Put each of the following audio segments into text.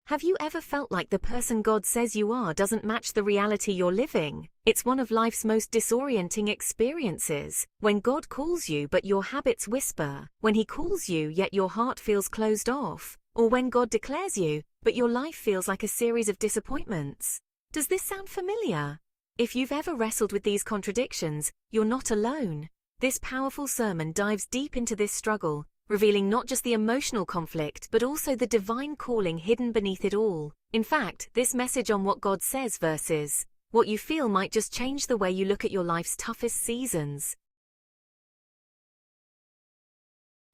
Have you ever felt like the person God says you are doesn't match the reality you're living? It's one of life's most disorienting experiences. When God calls you but your habits whisper, when He calls you yet your heart feels closed off, or when God declares you but your life feels like a series of disappointments. Does this sound familiar? If you've ever wrestled with these contradictions, you're not alone. This powerful sermon dives deep into this struggle, revealing not just the emotional conflict but also the divine calling hidden beneath it all. In fact, this message on what God says versus what you feel might just change the way you look at your life's toughest seasons.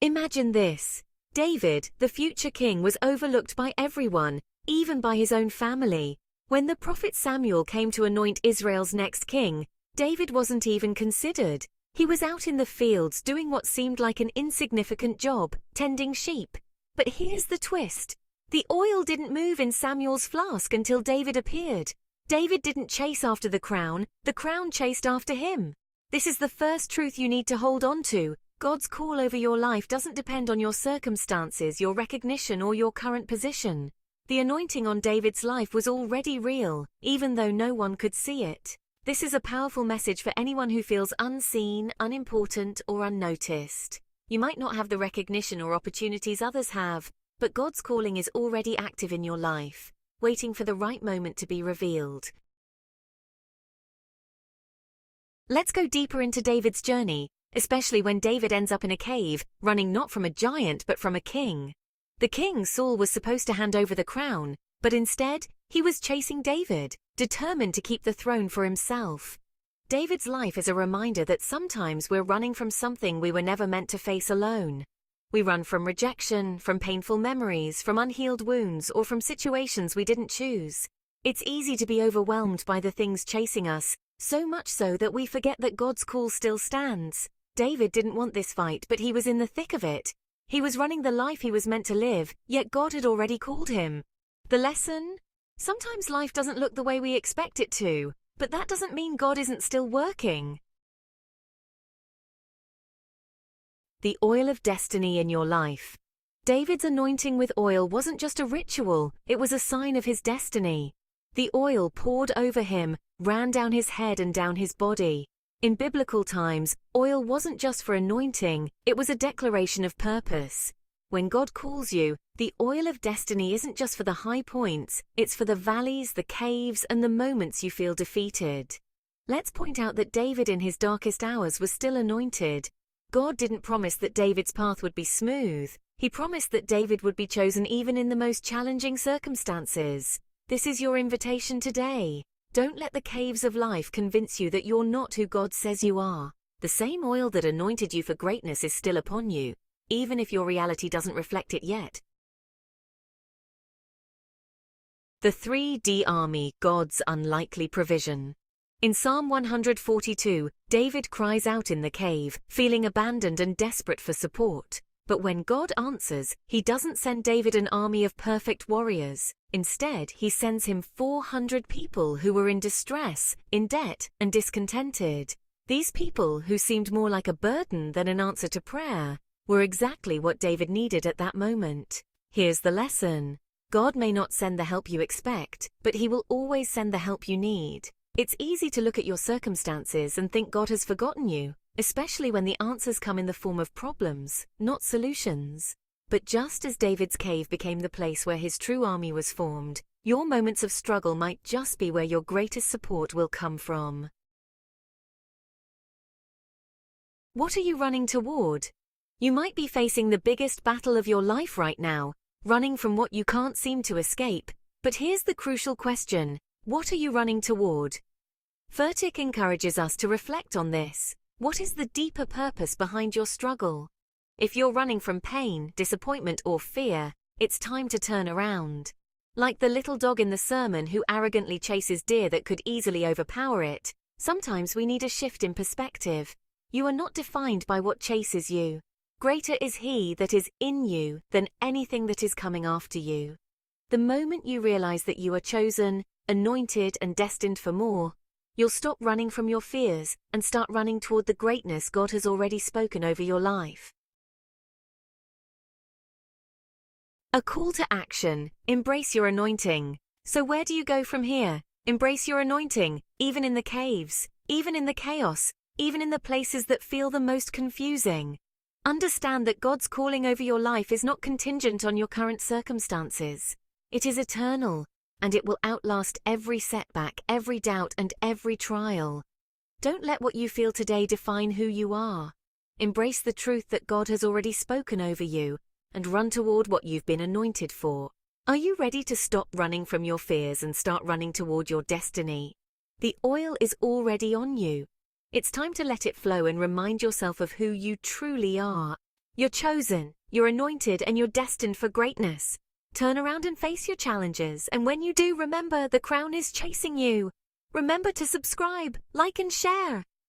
Imagine this. David, the future king, was overlooked by everyone, even by his own family. When the prophet Samuel came to anoint Israel's next king, David wasn't even considered. He was out in the fields doing what seemed like an insignificant job, tending sheep. But here's the twist. The oil didn't move in Samuel's flask until David appeared. David didn't chase after the crown chased after him. This is the first truth you need to hold on to. God's call over your life doesn't depend on your circumstances, your recognition, or your current position. The anointing on David's life was already real, even though no one could see it. This is a powerful message for anyone who feels unseen, unimportant, or unnoticed. You might not have the recognition or opportunities others have, but God's calling is already active in your life, waiting for the right moment to be revealed. Let's go deeper into David's journey, especially when David ends up in a cave, running not from a giant but from a king. The king, Saul, was supposed to hand over the crown, but instead, he was chasing David, determined to keep the throne for himself. David's life is a reminder that sometimes we're running from something we were never meant to face alone. We run from rejection, from painful memories, from unhealed wounds, or from situations we didn't choose. It's easy to be overwhelmed by the things chasing us, so much so that we forget that God's call still stands. David didn't want this fight, but he was in the thick of it. He was running the life he was meant to live, yet God had already called him. The lesson? Sometimes life doesn't look the way we expect it to, but that doesn't mean God isn't still working. The oil of destiny in your life. David's anointing with oil wasn't just a ritual, it was a sign of his destiny. The oil poured over him, ran down his head and down his body. In biblical times, oil wasn't just for anointing, it was a declaration of purpose. When God calls you, the oil of destiny isn't just for the high points, it's for the valleys, the caves, and the moments you feel defeated. Let's point out that David in his darkest hours was still anointed. God didn't promise that David's path would be smooth. He promised that David would be chosen even in the most challenging circumstances. This is your invitation today. Don't let the caves of life convince you that you're not who God says you are. The same oil that anointed you for greatness is still upon you, even if your reality doesn't reflect it yet. The 3D Army, God's unlikely provision. In Psalm 142, David cries out in the cave, feeling abandoned and desperate for support. But when God answers, He doesn't send David an army of perfect warriors. Instead, He sends him 400 people who were in distress, in debt, and discontented. These people, who seemed more like a burden than an answer to prayer, were exactly what David needed at that moment. Here's the lesson. God may not send the help you expect, but He will always send the help you need. It's easy to look at your circumstances and think God has forgotten you, especially when the answers come in the form of problems, not solutions. But just as David's cave became the place where his true army was formed, your moments of struggle might just be where your greatest support will come from. What are you running toward? You might be facing the biggest battle of your life right now, running from what you can't seem to escape. But here's the crucial question. What are you running toward? Furtick encourages us to reflect on this. What is the deeper purpose behind your struggle? If you're running from pain, disappointment, or fear, it's time to turn around. Like the little dog in the sermon who arrogantly chases deer that could easily overpower it, sometimes we need a shift in perspective. You are not defined by what chases you. Greater is He that is in you than anything that is coming after you. The moment you realize that you are chosen, anointed, and destined for more, you'll stop running from your fears and start running toward the greatness God has already spoken over your life. A call to action. Embrace your anointing. So where do you go from here? Embrace your anointing, even in the caves, even in the chaos, even in the places that feel the most confusing. Understand that God's calling over your life is not contingent on your current circumstances. It is eternal, and it will outlast every setback, every doubt, and every trial. Don't let what you feel today define who you are. Embrace the truth that God has already spoken over you, and run toward what you've been anointed for. Are you ready to stop running from your fears and start running toward your destiny? The oil is already on you. It's time to let it flow and remind yourself of who you truly are. You're chosen, you're anointed, and you're destined for greatness. Turn around and face your challenges, and when you do, remember the crown is chasing you. Remember to subscribe, like, and share.